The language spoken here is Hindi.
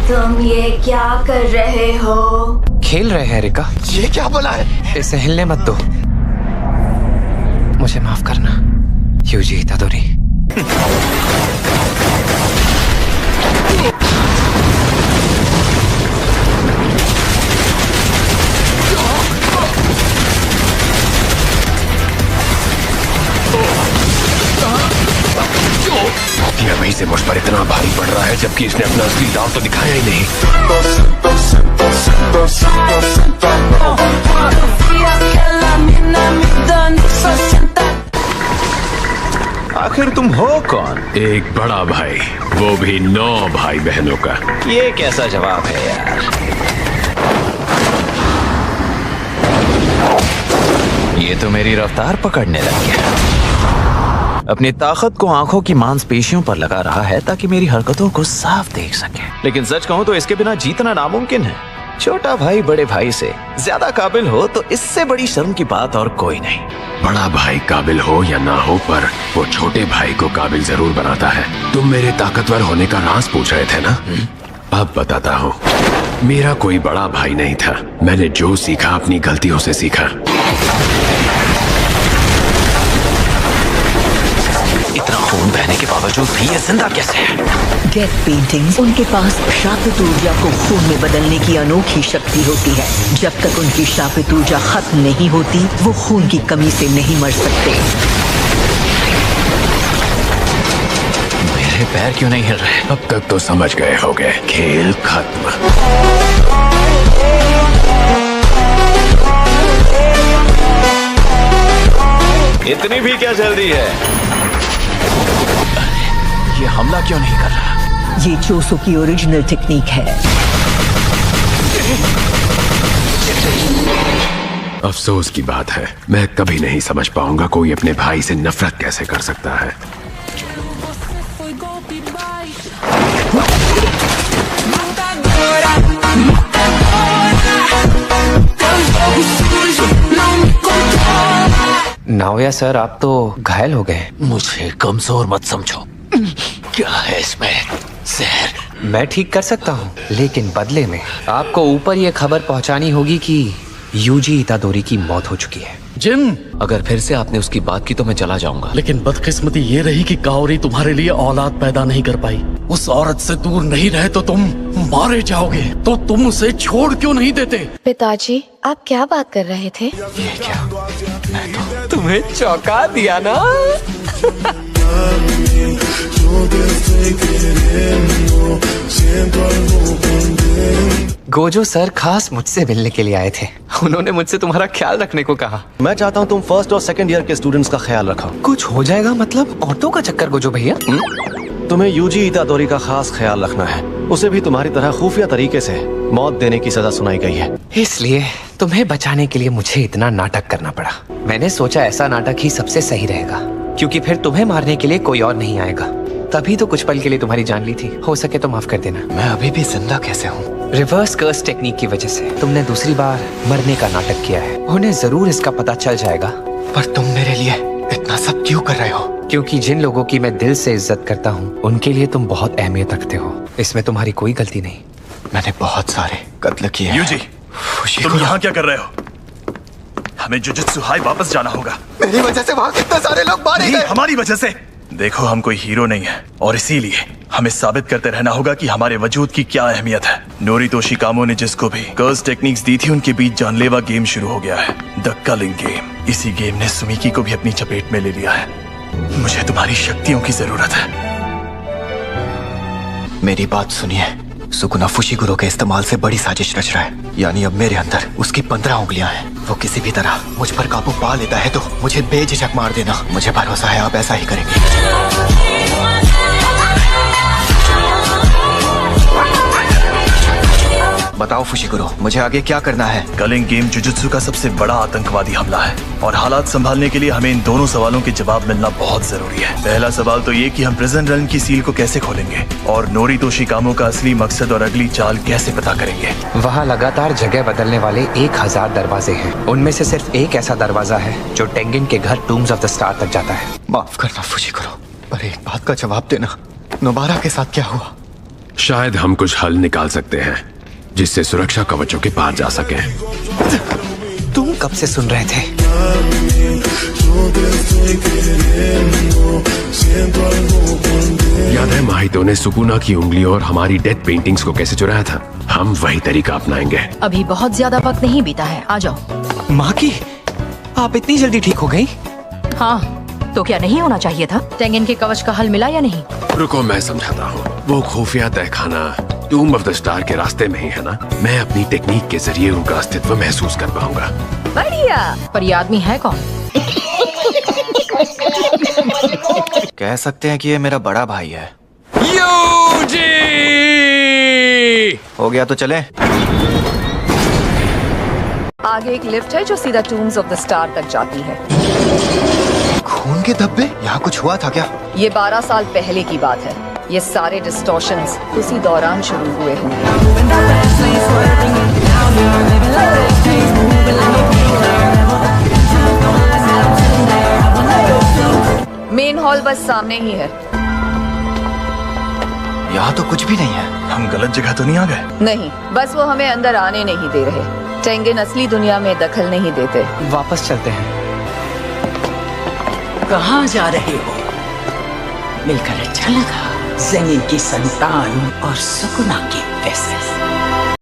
तुम ये क्या कर रहे हो? खेल रहे हैं रिका। ये क्या बोला है? इसे हिलने मत दो। मुझे माफ करना यूजी इतादोरी। ये अभी से मुझ पर इतना भारी पड़ रहा है जबकि इसने अपना असली दांव तो दिखाया ही नहीं। आखिर तुम हो कौन? एक बड़ा भाई, वो भी 9 भाई बहनों का। ये कैसा जवाब है यार। ये तो मेरी रफ्तार पकड़ने लग गया। अपनी ताकत को आंखों की मांसपेशियों पर लगा रहा है ताकि मेरी हरकतों को साफ देख सके। लेकिन सच कहूं तो इसके बिना जीतना नामुमकिन है। छोटा भाई बड़े भाई से ज्यादा काबिल हो तो इससे बड़ी शर्म की बात और कोई नहीं। बड़ा भाई काबिल हो या ना हो, पर वो छोटे भाई को काबिल जरूर बनाता है। तुम मेरे ताकतवर होने का राज पूछ रहे थे ना? अब बताता हूँ। मेरा कोई बड़ा भाई नहीं था। मैंने जो सीखा अपनी गलतियों से सीखा। इतना खून बहने के बावजूद भी ये जिंदा कैसे है? गेट पेंटिंग्स, उनके पास शापित ऊर्जा को खून में बदलने की अनोखी शक्ति होती है। जब तक उनकी शापित ऊर्जा खत्म नहीं होती, वो खून की कमी से नहीं मर सकते। मेरे पैर क्यों नहीं हिल रहे? अब तक तो समझ गए होगे, खेल खत्म। इतनी भी क्या जल्दी है? ये हमला क्यों नहीं कर रहा? ये चोसो की ओरिजिनल टेक्निक है। अफसोस की बात है, मैं कभी नहीं समझ पाऊंगा कोई अपने भाई से नफरत कैसे कर सकता है। नाओया सर, आप तो घायल हो गए। मुझे कमजोर मत समझो। क्या है इसमें? जहर। मैं ठीक कर सकता हूँ, लेकिन बदले में आपको ऊपर ये खबर पहुँचानी होगी कि यूजी इतादोरी की मौत हो चुकी है। जिन, अगर फिर से आपने उसकी बात की तो मैं चला जाऊंगा। लेकिन बदकिस्मती ये रही कि काओरी तुम्हारे लिए औलाद पैदा नहीं कर पाई। उस औरत से दूर नहीं रहे तो तुम मारे जाओगे। तो तुम उसे छोड़ क्यों नहीं देते? पिताजी, आप क्या बात कर रहे थे? ये क्या? मैं तो तुम्हें चौंका दिया ना? गोजो सर खास मुझसे मिलने के लिए आए थे। उन्होंने मुझसे तुम्हारा ख्याल रखने को कहा। मैं चाहता हूँ तुम फर्स्ट और सेकंड ईयर के स्टूडेंट्स का ख्याल रखो। कुछ हो जाएगा मतलब? औरतों का चक्कर गोजो भैया? तुम्हें यूजी इतादोरी का खास ख्याल रखना है। उसे भी तुम्हारी तरह खुफिया तरीके से मौत देने की सजा सुनाई गई है। इसलिए तुम्हें बचाने के लिए मुझे इतना नाटक करना पड़ा। मैंने सोचा ऐसा नाटक ही सबसे सही रहेगा, क्योंकि फिर तुम्हें मारने के लिए कोई और नहीं आएगा। तभी तो कुछ पल के लिए तुम्हारी जान ली थी। हो सके तो माफ कर देना। मैं अभी भी जिंदा कैसे हूँ? रिवर्स कर्स टेक्निक की वजह से तुमने दूसरी बार मरने का नाटक किया है। उन्हें जरूर इसका पता चल जाएगा। पर तुम मेरे लिए इतना सब क्यों कर रहे हो? क्योंकि जिन लोगों की मैं दिल से इज्जत करता हूँ, उनके लिए तुम बहुत अहमियत रखते हो। इसमें तुम्हारी कोई गलती नहीं। मैंने बहुत सारे कत्ल किए। यूजी, तुम यहाँ क्या कर रहे हो? हमें जुजुत्सु हाई वापस जाना होगा। मेरी वजह से वहाँ कितने सारे लोग मारे गए। हमारी वजह से। देखो, हम कोई हीरो नहीं है और इसीलिए हमें साबित करते रहना होगा कि हमारे वजूद की क्या अहमियत है। नोरितो शिकामो ने जिसको भी कर्स टेक्निक्स दी थी, उनके बीच जानलेवा गेम शुरू हो गया है, द कलिंग गेम। इसी गेम ने सुमिकी को भी अपनी चपेट में ले लिया है। मुझे तुम्हारी शक्तियों की जरूरत है। मेरी बात सुनिए। सुकुना फुशिगुरो के इस्तेमाल से बड़ी साजिश रच रहा है। यानी अब मेरे अंदर उसकी 15 उंगलियां हैं। वो किसी भी तरह मुझ पर काबू पा लेता है तो मुझे बेझिझक मार देना। मुझे भरोसा है आप ऐसा ही करेंगे। बताओ फुशिगुरो, मुझे आगे क्या करना है? कलिंग गेम जुजुत्सु का सबसे बड़ा आतंकवादी हमला है और हालात संभालने के लिए हमें इन दोनों सवालों के जवाब मिलना बहुत जरूरी है। पहला सवाल तो ये कि हम प्रिजन रन की सील को कैसे खोलेंगे और नोरितो शिकामो का असली मकसद और अगली चाल कैसे पता करेंगे। वहाँ लगातार जगह बदलने वाले 1000 दरवाजे हैं। उनमें से सिर्फ एक ऐसा दरवाजा है जो टेंगिन के घर टूम्स ऑफ द स्टार तक जाता है। माफ करना फुशिगुरो, पर एक बात का जवाब देना। नोबारा के साथ क्या हुआ? शायद हम कुछ हल निकाल सकते हैं जिससे सुरक्षा कवचों के पार जा सके। तुम कब से सुन रहे थे? याद है माहितो ने सुकुना की उंगलियों और हमारी डेथ पेंटिंग्स को कैसे चुराया था? हम वही तरीका अपनाएंगे। अभी बहुत ज्यादा वक्त नहीं बीता है, आ जाओ। माँ की, आप इतनी जल्दी ठीक हो गई? हाँ, तो क्या नहीं होना चाहिए था? टेंगेन के कवच का हल मिला या नहीं? रुको मैं समझाता हूँ। वो खुफिया तहखाना टूम ऑफ द स्टार के रास्ते में ही है ना? मैं अपनी टेक्निक के जरिए उनका अस्तित्व महसूस कर पाऊंगा। बढ़िया। पर ये आदमी है कौन? कह सकते हैं कि ये मेरा बड़ा भाई है। यूजी! हो गया तो चले। आगे एक लिफ्ट है जो सीधा टूम्स ऑफ द स्टार तक जाती है। खून के धब्बे? यहाँ कुछ हुआ था क्या? ये 12 साल पहले की बात है। ये सारे डिस्टॉर्शंस उसी दौरान शुरू हुए होंगे। मेन हॉल बस सामने ही है। यहाँ तो कुछ भी नहीं है। हम गलत जगह तो नहीं आ गए? नहीं, बस वो हमें अंदर आने नहीं दे रहे। टेंगेन असली दुनिया में दखल नहीं देते। वापस चलते हैं। कहाँ जा रहे हो? मिलकर अच्छा लगा। ज़मीन की संतान और सुकुना के फैसले।